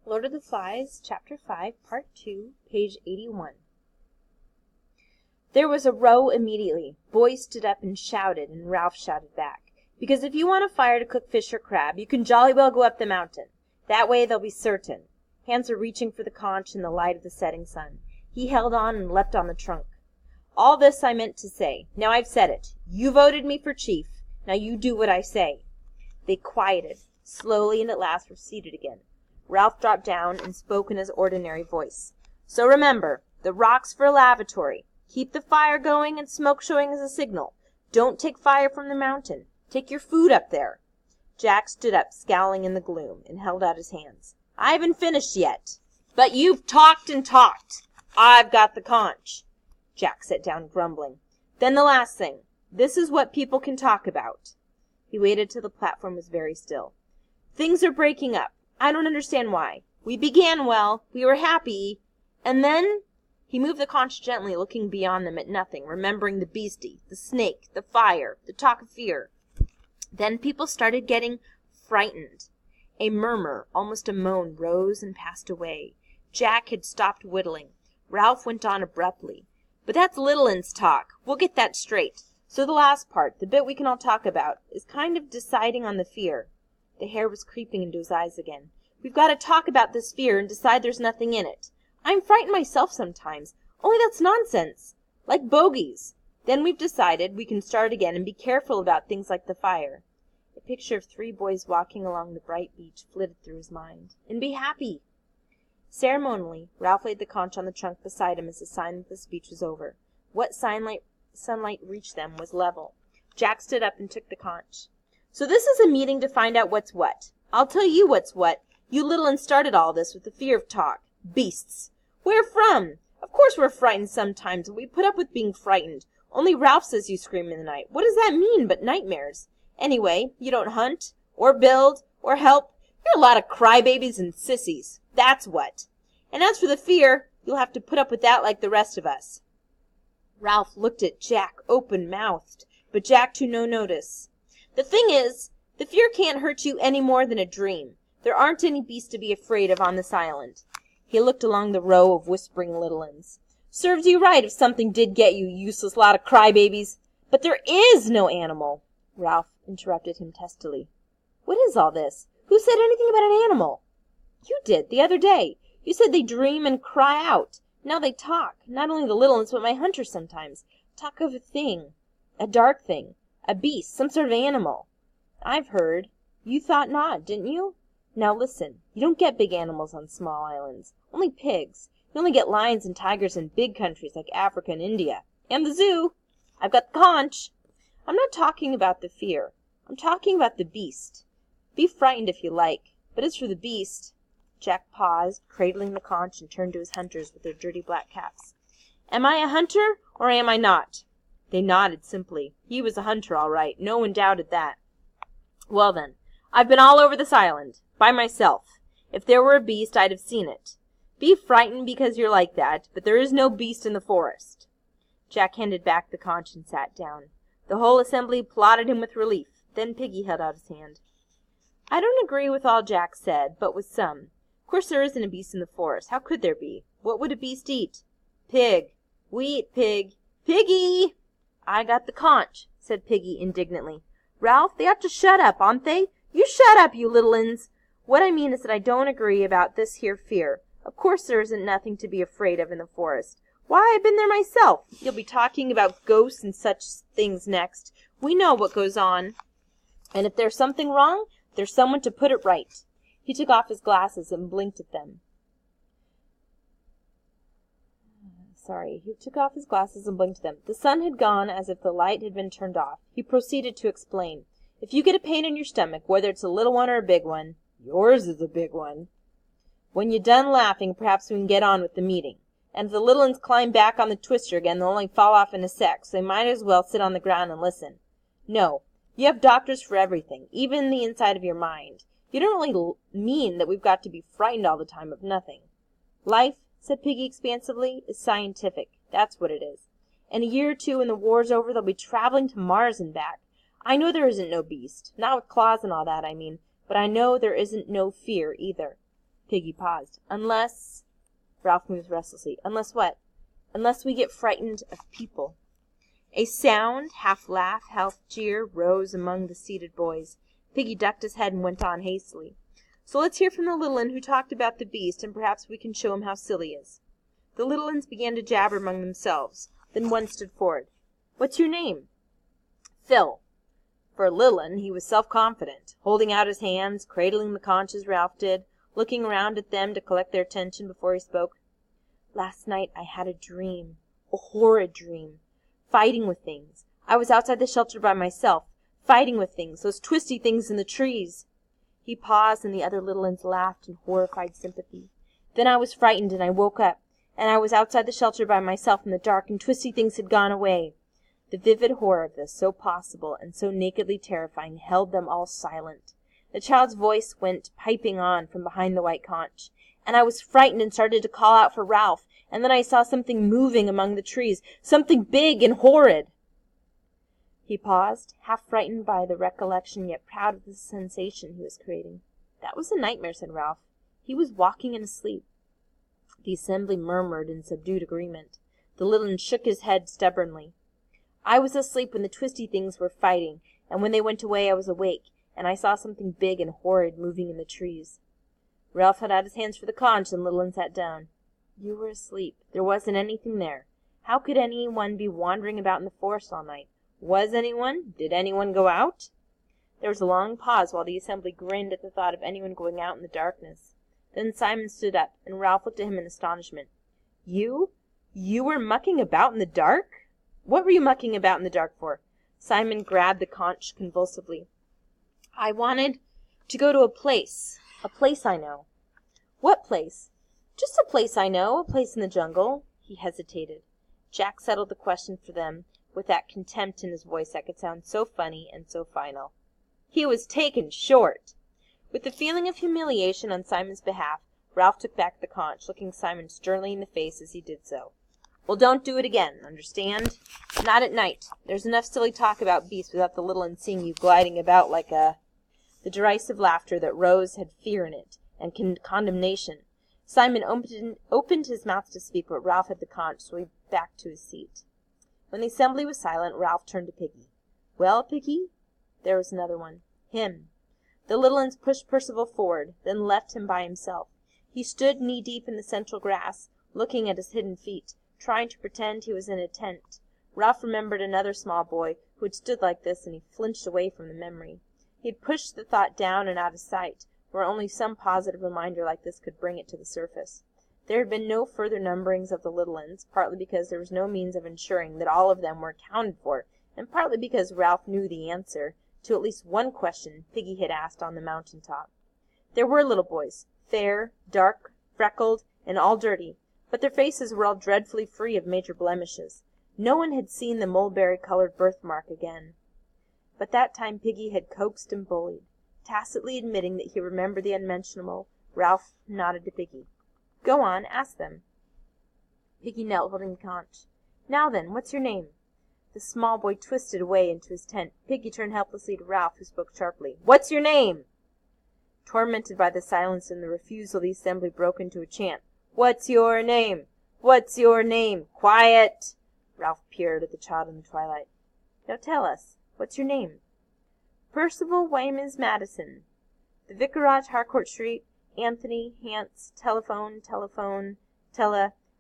Lord of the Flies, Chapter 5, Part 2, page 81. There was a row immediately. Boys stood up and shouted, and Ralph shouted back. Because if you want a fire to cook fish or crab, you can jolly well go up the mountain. That way they'll be certain. Hands were reaching for the conch in the light of the setting sun. He held on and leapt on the trunk. All this I meant to say. Now I've said it. You voted me for chief. Now you do what I say. They quieted, slowly, and at last were seated again. Ralph dropped down and spoke in his ordinary voice. So remember, the rock's for a lavatory. Keep the fire going and smoke showing as a signal. Don't take fire from the mountain. Take your food up there. Jack stood up, scowling in the gloom, and held out his hands. I haven't finished yet. But you've talked and talked. I've got the conch. Jack sat down, grumbling. Then the last thing. This is what people can talk about. He waited till the platform was very still. Things are breaking up. I don't understand why. We began well. We were happy. And then... He moved the conch gently, looking beyond them at nothing, remembering the beastie, the snake, the fire, the talk of fear. Then people started getting frightened. A murmur, almost a moan, rose and passed away. Jack had stopped whittling. Ralph went on abruptly. But that's Littleton's talk. We'll get that straight. So the last part, the bit we can all talk about, is kind of deciding on the fear. The hair was creeping into his eyes again. We've got to talk about this fear and decide there's nothing in it. I'm frightened myself sometimes, only that's nonsense. Like bogies. Then we've decided we can start again and be careful about things like the fire. A picture of 3 boys walking along the bright beach flitted through his mind. And be happy. Ceremonially, Ralph laid the conch on the trunk beside him as a sign that the speech was over. What sunlight reached them was level. Jack stood up and took the conch. So this is a meeting to find out what's what. I'll tell you what's what. You Littleton started all this with the fear of talk. Beasts. Where from? Of course we're frightened sometimes, and we put up with being frightened. Only Ralph says you scream in the night. What does that mean but nightmares? Anyway, you don't hunt, or build, or help. You're a lot of crybabies and sissies. That's what. And as for the fear, you'll have to put up with that like the rest of us. Ralph looked at Jack open-mouthed, but Jack took no notice. The thing is, the fear can't hurt you any more than a dream. There aren't any beasts to be afraid of on this island. He looked along the row of whispering Littletons. Serves you right if something did get you, useless lot of crybabies. But there is no animal. Ralph interrupted him testily. What is all this? Who said anything about an animal? You did, the other day. You said they dream and cry out. Now they talk. Not only the Littletons, but my hunter sometimes. Talk of a thing. A dark thing. A beast. Some sort of animal. I've heard. You thought not, didn't you? Now listen. You don't get big animals on small islands. Only pigs. You only get lions and tigers in big countries like Africa and India. And the zoo. I've got the conch. I'm not talking about the fear. I'm talking about the beast. Be frightened if you like. But as for the beast... Jack paused, cradling the conch, and turned to his hunters with their dirty black caps. Am I a hunter, or am I not? They nodded simply. He was a hunter, all right. No one doubted that. Well then, I've been all over this island. By myself. If there were a beast, I'd have seen it. Be frightened because you're like that, but there is no beast in the forest. Jack handed back the conch and sat down. The whole assembly applauded him with relief. Then Piggy held out his hand. I don't agree with all Jack said, but with some. Of course there isn't a beast in the forest. How could there be? What would a beast eat? Pig. We eat pig. Piggy! I got the conch, said Piggy indignantly. Ralph, they ought to shut up, aren't they? You shut up, you Littleton's. What I mean is that I don't agree about this here fear. Of course there isn't nothing to be afraid of in the forest. Why, I've been there myself. You'll be talking about ghosts and such things next. We know what goes on. And if there's something wrong, there's someone to put it right. He took off his glasses and blinked at them. The sun had gone as if the light had been turned off. He proceeded to explain. If you get a pain in your stomach, whether it's a little one or a big one, yours is a big one. When you're done laughing, perhaps we can get on with the meeting. And if the Littletons climb back on the twister again, they'll only fall off in a sec, so they might as well sit on the ground and listen. No, you have doctors for everything, even the inside of your mind. You don't really mean that we've got to be frightened all the time of nothing. Life, said Piggy expansively, is scientific. That's what it is. In a year or two, when the war's over, they'll be traveling to Mars and back. I know there isn't no beast. Not with claws and all that, I mean. But I know there isn't no fear, either. Piggy paused. Unless... Ralph moved restlessly. Unless what? Unless we get frightened of people. A sound, half laugh, half jeer, rose among the seated boys. Piggy ducked his head and went on hastily. So let's hear from the little un who talked about the beast, and perhaps we can show him how silly he is. The little uns began to jabber among themselves. Then one stood forward. What's your name? Phil. For a little un, he was self-confident, holding out his hands, cradling the conch as Ralph did, looking around at them to collect their attention before he spoke. Last night I had a dream, a horrid dream, fighting with things. I was outside the shelter by myself, fighting with things, those twisty things in the trees. He paused, and the other little uns laughed in horrified sympathy. Then I was frightened, and I woke up, and I was outside the shelter by myself in the dark, and twisty things had gone away. The vivid horror of this, so possible and so nakedly terrifying, held them all silent. The child's voice went piping on from behind the white conch. And I was frightened and started to call out for Ralph, and then I saw something moving among the trees, something big and horrid. He paused, half frightened by the recollection, yet proud of the sensation he was creating. That was a nightmare, said Ralph. He was walking in his sleep. The assembly murmured in subdued agreement. The little un shook his head stubbornly. I was asleep when the twisty things were fighting, and when they went away I was awake, and I saw something big and horrid moving in the trees. Ralph held out his hands for the conch, and Little Un sat down. You were asleep. There wasn't anything there. How could anyone be wandering about in the forest all night? Was anyone? Did anyone go out? There was a long pause while the assembly grinned at the thought of anyone going out in the darkness. Then Simon stood up, and Ralph looked at him in astonishment. You were mucking about in the dark? What were you mucking about in the dark for? Simon grabbed the conch convulsively. I wanted to go to a place I know. What place? Just a place I know, a place in the jungle. He hesitated. Jack settled the question for them with that contempt in his voice that could sound so funny and so final. He was taken short. With a feeling of humiliation on Simon's behalf, Ralph took back the conch, looking Simon sternly in the face as he did so. Well, don't do it again, understand? Not at night. There's enough silly talk about beasts without the little un seeing you gliding about like a... The derisive laughter that rose had fear in it, and condemnation. Simon opened his mouth to speak, but Ralph had the conch, so he backed to his seat. When the assembly was silent, Ralph turned to Piggy. Well, Piggy? There was another one. Him. The little uns pushed Percival forward, then left him by himself. He stood knee-deep in the central grass, looking at his hidden feet, trying to pretend he was in a tent. Ralph remembered another small boy who had stood like this, and he flinched away from the memory. He had pushed the thought down and out of sight, where only some positive reminder like this could bring it to the surface. There had been no further numberings of the little uns, partly because there was no means of ensuring that all of them were accounted for, and partly because Ralph knew the answer to at least one question Piggy had asked on the mountain top. There were little boys, fair, dark, freckled, and all dirty, but their faces were all dreadfully free of major blemishes. No one had seen the mulberry-colored birthmark again. But that time Piggy had coaxed and bullied. Tacitly admitting that he remembered the unmentionable, Ralph nodded to Piggy. Go on, ask them. Piggy knelt, holding the conch. Now then, what's your name? The small boy twisted away into his tent. Piggy turned helplessly to Ralph, who spoke sharply. What's your name? Tormented by the silence and the refusal, the assembly broke into a chant. What's your name? What's your name? Quiet! Ralph peered at the child in the twilight. Now tell us, what's your name? Percival Wayman Madison. The Vicarage, Harcourt Street, Anthony, Hance, telephone,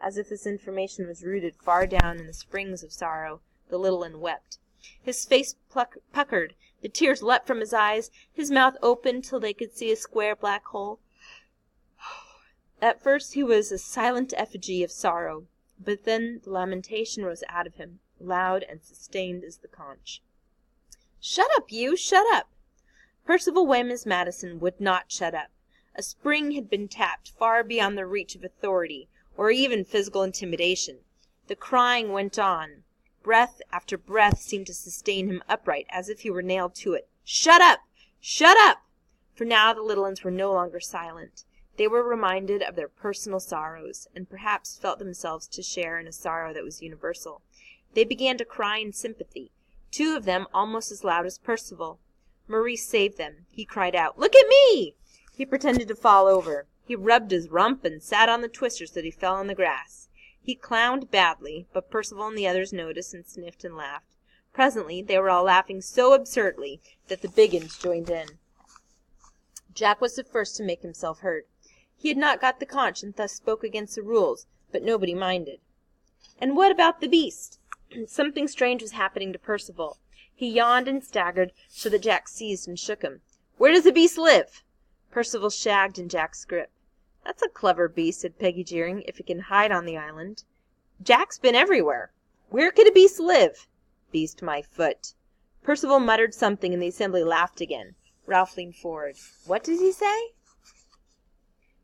as if this information was rooted far down in the springs of sorrow. The little un wept. His face puckered, the tears leapt from his eyes, his mouth opened till they could see a square black hole. At first he was a silent effigy of sorrow, but then the lamentation rose out of him, loud and sustained as the conch. Shut up, you! Shut up! Percival Wayman Madison would not shut up. A spring had been tapped far beyond the reach of authority, or even physical intimidation. The crying went on. Breath after breath seemed to sustain him upright, as if he were nailed to it. Shut up! Shut up! For now the little uns were no longer silent. They were reminded of their personal sorrows, and perhaps felt themselves to share in a sorrow that was universal. They began to cry in sympathy, two of them almost as loud as Percival. Maurice saved them. He cried out, Look at me! He pretended to fall over. He rubbed his rump and sat on the twister so that he fell on the grass. He clowned badly, but Percival and the others noticed and sniffed and laughed. Presently they were all laughing so absurdly that the big uns joined in. Jack was the first to make himself heard. He had not got the conch and thus spoke against the rules, but nobody minded. "And what about the beast?" Something strange was happening to Percival. He yawned and staggered so that Jack seized and shook him. "Where does the beast live?" Percival shagged in Jack's grip. "That's a clever beast," said Peggy, jeering, "if it can hide on the island." "Jack's been everywhere. Where could a beast live?" "Beast my foot." Percival muttered something and the assembly laughed again. Ralph leaned forward. "What does he say?"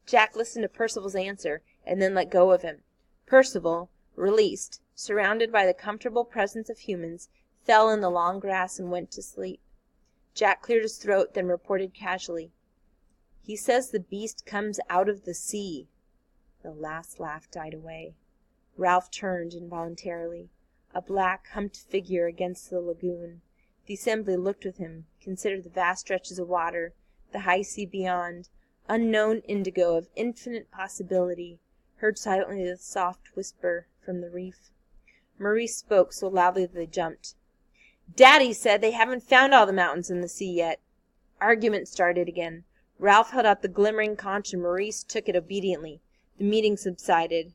Jack listened to Percival's answer and then let go of him. Percival, released, surrounded by the comfortable presence of humans, fell in the long grass and went to sleep. Jack cleared his throat, then reported casually, "He says the beast comes out of the sea." The last laugh died away. Ralph turned involuntarily, a black, humped figure against the lagoon. The assembly looked with him, considered the vast stretches of water, the high sea beyond, unknown indigo of infinite possibility, heard silently the soft whisper from the reef. Maurice spoke so loudly that they jumped. "Daddy said they haven't found all the mountains in the sea yet." Argument started again. Ralph held out the glimmering conch and Maurice took it obediently. The meeting subsided.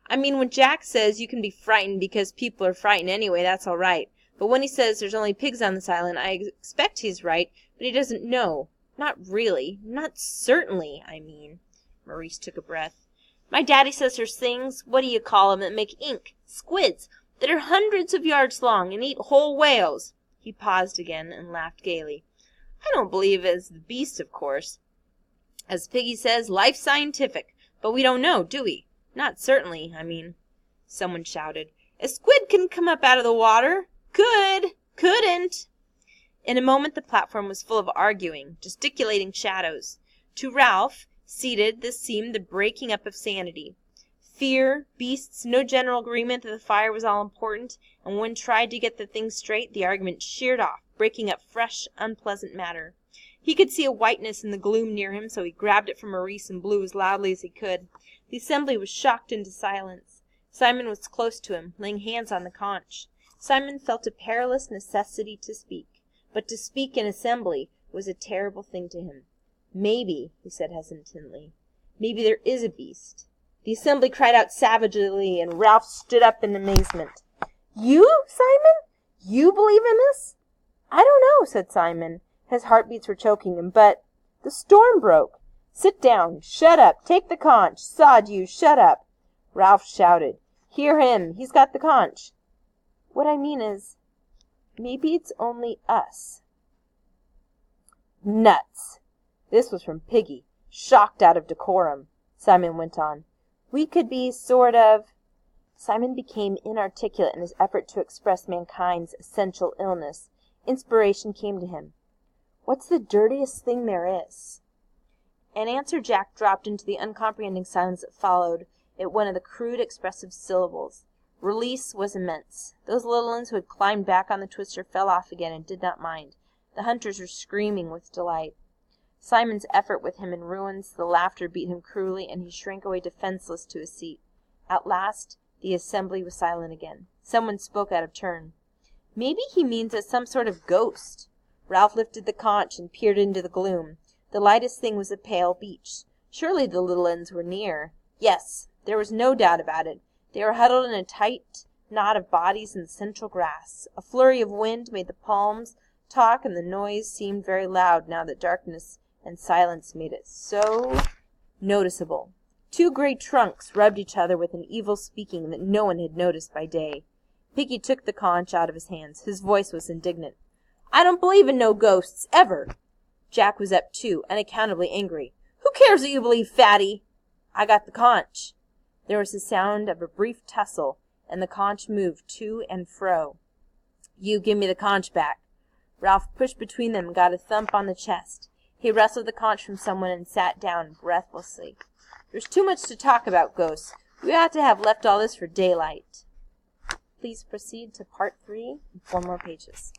"I mean, when Jack says you can be frightened because people are frightened anyway, that's all right. But when he says there's only pigs on this island, I expect he's right, but he doesn't know. Not really. Not certainly, I mean." Maurice took a breath. "My daddy says there's things, what do you call 'em, that make ink, squids, that are hundreds of yards long and eat whole whales." He paused again and laughed gaily. "I don't believe as the beast, of course. As Piggy says, life's scientific, but we don't know, do we? Not certainly, I mean." Someone shouted, "A squid can come up out of the water." "Could. Couldn't." In a moment the platform was full of arguing, gesticulating shadows. To Ralph, seated, this seemed the breaking up of sanity. Fear, beasts, no general agreement that the fire was all important, and when tried to get the thing straight, the argument sheared off, breaking up fresh, unpleasant matter. He could see a whiteness in the gloom near him, so he grabbed it from Maurice and blew as loudly as he could. The assembly was shocked into silence. Simon was close to him, laying hands on the conch. Simon felt a perilous necessity to speak, but to speak in assembly was a terrible thing to him. "Maybe," he said hesitantly, "maybe there is a beast." The assembly cried out savagely, and Ralph stood up in amazement. "You, Simon? You believe in this?" "I don't know," said Simon. His heartbeats were choking him, but the storm broke. "Sit down. Shut up. Take the conch. Sod you, shut up." Ralph shouted, "Hear him. He's got the conch." "What I mean is, maybe it's only us." "Nuts." This was from Piggy, shocked out of decorum. Simon went on, "We could be sort of—" Simon became inarticulate in his effort to express mankind's essential illness. Inspiration came to him. "What's the dirtiest thing there is?" In answer, Jack dropped into the uncomprehending silence that followed at one of the crude, expressive syllables. Release was immense. Those little ones who had climbed back on the twister fell off again and did not mind. The hunters were screaming with delight. Simon's effort with him in ruins, the laughter beat him cruelly, and he shrank away defenseless to his seat. At last, the assembly was silent again. Someone spoke out of turn. "Maybe he means as some sort of ghost." Ralph lifted the conch and peered into the gloom. The lightest thing was a pale beach. Surely the little uns were near. Yes, there was no doubt about it. They were huddled in a tight knot of bodies in the central grass. A flurry of wind made the palms talk, and the noise seemed very loud now that darkness and silence made it so noticeable. Two gray trunks rubbed each other with an evil speaking that no one had noticed by day. Piggy took the conch out of his hands. His voice was indignant. "I don't believe in no ghosts, ever." Jack was up too, unaccountably angry. "Who cares what you believe, fatty?" "I got the conch." There was the sound of a brief tussle, and the conch moved to and fro. "You give me the conch back." Ralph pushed between them and got a thump on the chest. He wrestled the conch from someone and sat down breathlessly. "There's too much to talk about, ghosts. We ought to have left all this for daylight." Please proceed to part 3 and 4 more pages.